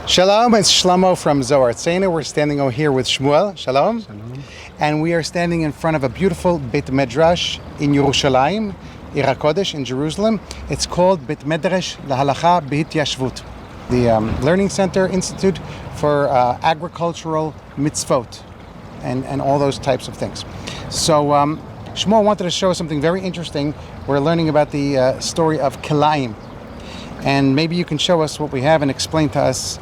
Shalom, it's Shlomo from Zohar Tzena. We're standing over here with Shmuel. Shalom. Shalom. And we are standing in front of a beautiful Beit Medresh in Yerushalayim, Ir HaKodesh in Jerusalem. It's called Beit Medresh, Lhalacha, Bihityashvut. The Learning Center Institute for Agricultural Mitzvot and all those types of things. So Shmuel wanted to show us something very interesting. We're learning about the story of Kilayim. And maybe you can show us what we have and explain to us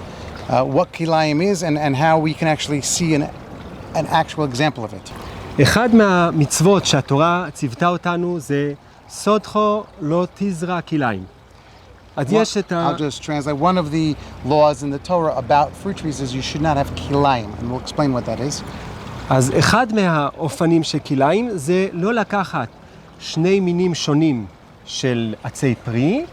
what Kilayim is and how we can actually see an actual example of it. אחד מהמצוות שהתורה ציוותה אותנו זה סודכו לא תזרע כליים. אז יש את I'll just translate. One of the laws in the Torah about fruit trees is you should not have kilayim, and we'll explain what that is. אז אחד מהאופנים של כליים זה לא לקחת שני מינים שונים של עצי פרי,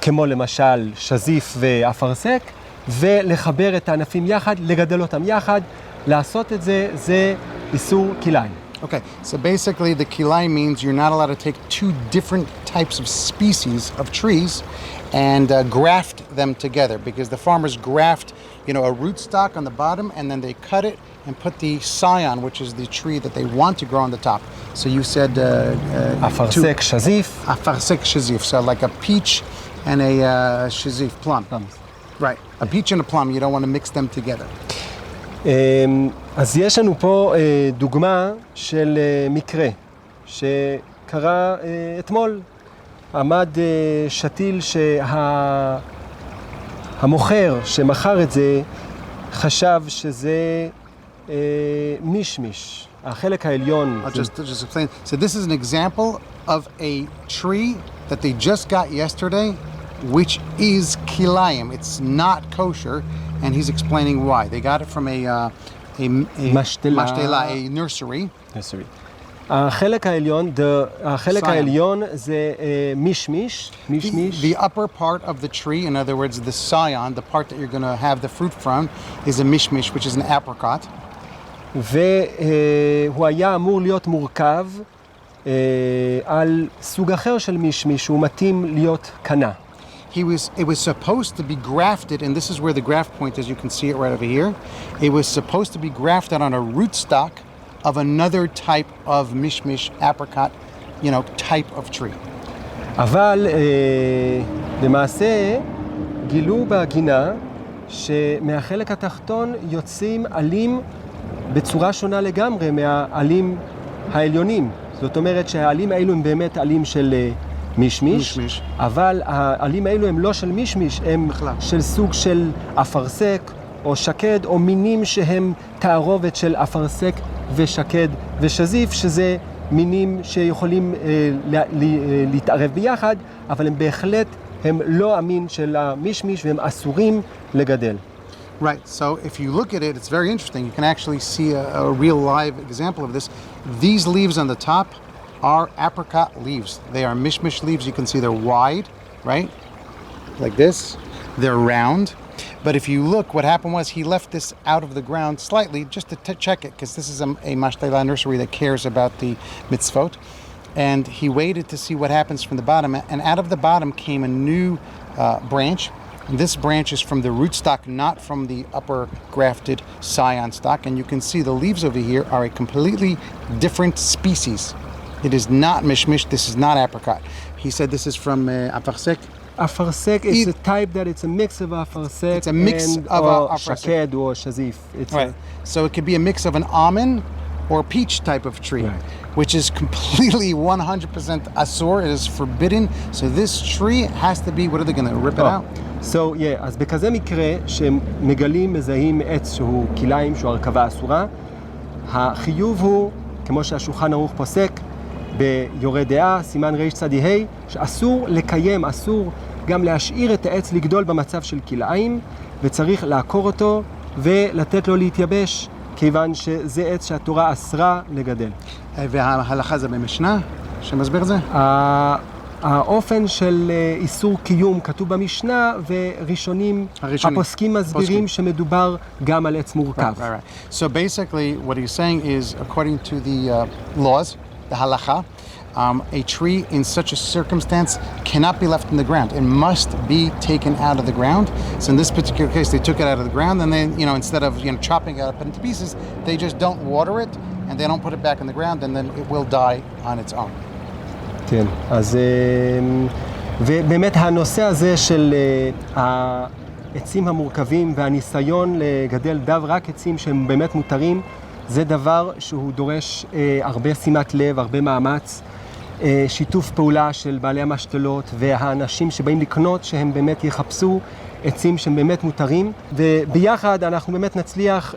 כמו למשל שזיף ואפרסק, ולחבר את הענפים יחד, לגדל אותם יחד, לעשות את זה, זה איסור כליים. Okay, so basically the kilayim means you're not allowed to take two different types of species of trees and graft them together, because the farmers graft, a rootstock on the bottom and then they cut it and put the scion, which is the tree that they want to grow on the top. So you said אפרסק, שזיף. Afarsek shazif, so like a peach and a shazif plum. Right, a peach and a plum, you don't want to mix them together. אז יש לנו פה דוגמה של מקרה שקרה אתמול. עמד שתיל שהמוכר שמכר את זה חשב שזה מישמיש. החלק העליון... I'll just explain. So this is an example of a tree that they just got yesterday, which is kilayim. It's not kosher, and he's explaining why. They got it from a mashtela, a nursery. החלק העליון זה מישמיש. The upper part of the tree, in other words, the scion, the part that you're going to have the fruit from, is a mishmish, which is an apricot. והוא היה אמור להיות מורכב על סוג אחר של מישמיש, שהוא מתאים להיות קנה. It was supposed to be grafted, and this is where the graft point is, you can see it right over here. It was supposed to be grafted on a rootstock of another type of mishmish apricot, type of tree. אבל למעשה גילו בהגינה שמהחלק התחתון יוצאים עלים בצורה שונה לגמרי מהעלים העליונים. זאת אומרת שהעלים האלו הם באמת עלים של מישמיש, אבל העלים האלו הם לא של מישמיש, הם של סוג של אפרסק או שקד, או מינים שהם תערובת של אפרסק ושקד ושזיף, שזה מינים שיכולים להתערב ביחד, אבל הם בהחלט הם לא המין של המישמיש והם אסורים לגדל. Right, so if you look at it, it's very interesting. You can actually see a real live example of this. These leaves on the top are apricot leaves. They are mishmish leaves. You can see they're wide, right? Like this. They're round. But if you look, what happened was he left this out of the ground slightly just to check it, because this is a mashtela nursery that cares about the mitzvot. And he waited to see what happens from the bottom. And out of the bottom came a new branch. And this branch is from the rootstock, not from the upper grafted scion stock. And you can see the leaves over here are a completely different species. It is not mishmish. This is not apricot. He said this is from afarsek. Afarsek is a type that it's a mix of afarsek. It's a mix of shaked or shazif. Right. So it could be a mix of an almond or peach type of tree, right, which is completely 100% asur. It is forbidden. So this tree has to be, what are they going to rip it out? So yeah, אז בכזה מקרה שמגלים מזהים עץ שהוא כליים, שהוא הרכבה אסורה, החיוב הוא, כמו שהשולחן ערוך פוסק, ביורה דעה, סימן ר' צדי ה', שאסור לקיים, אסור גם להשאיר את העץ לגדול במצב של כליים, וצריך לעקור אותו ולתת לו להתייבש, כיוון שזה עץ שהתורה אסרה לגדל. וההלכה זה במשנה, שמסביר זה? האופן של איסור קיום כתוב במשנה, וראשונים הפוסקים מסבירים שמדובר גם על עץ מורכב. So basically what he's saying is, according to the laws, the halacha, A tree in such a circumstance cannot be left in the ground. It must be taken out of the ground. So in this particular case, they took it out of the ground, and then, instead of, chopping it up into pieces, they just don't water it, and they don't put it back in the ground, and then it will die on its own. כן, אז ובאמת הנושא הזה של העצים המורכבים והניסיון לגדל רק עצים שהם באמת מותרים, זה דבר שהוא דורש הרבה שימת לב, הרבה מאמץ, שיתוף פעולה של בעלי המשתלות והאנשים שבאים לקנות, שהם באמת יחפשו עצים שהם באמת מותרים, וביחד אנחנו באמת נצליח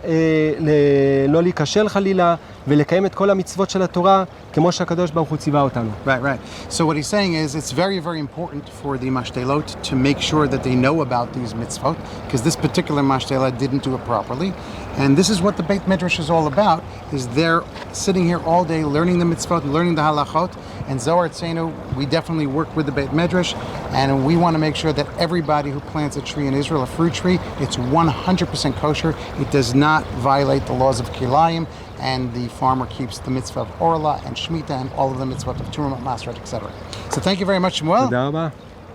לא להיכשל חלילה ולקיים את כל המצוות של התורה כמו שהקדוש ברוך הוא ציווה אותנו. Right. So what he's saying is it's very, very important for the mashtelot to make sure that they know about these mitzvot, because this particular mashtela didn't do it properly. And this is what the Beit Medresh is all about, is they're sitting here all day learning the mitzvot, learning the halachot, and Zohar Tzenu, we definitely work with the Beit Medresh, and we want to make sure that everybody who plants a tree in Israel, a fruit tree, it's 100% kosher. It does not violate the laws of Kilayim, and the farmer keeps the mitzvah of Orla and Shemitah and all of the mitzvot of Turma, Masret, etc. So thank you very much, Shmuel. תודה רבה.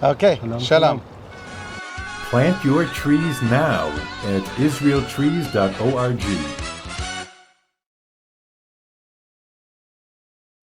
Okay, shalom. Plant your trees now at IsraelTrees.org.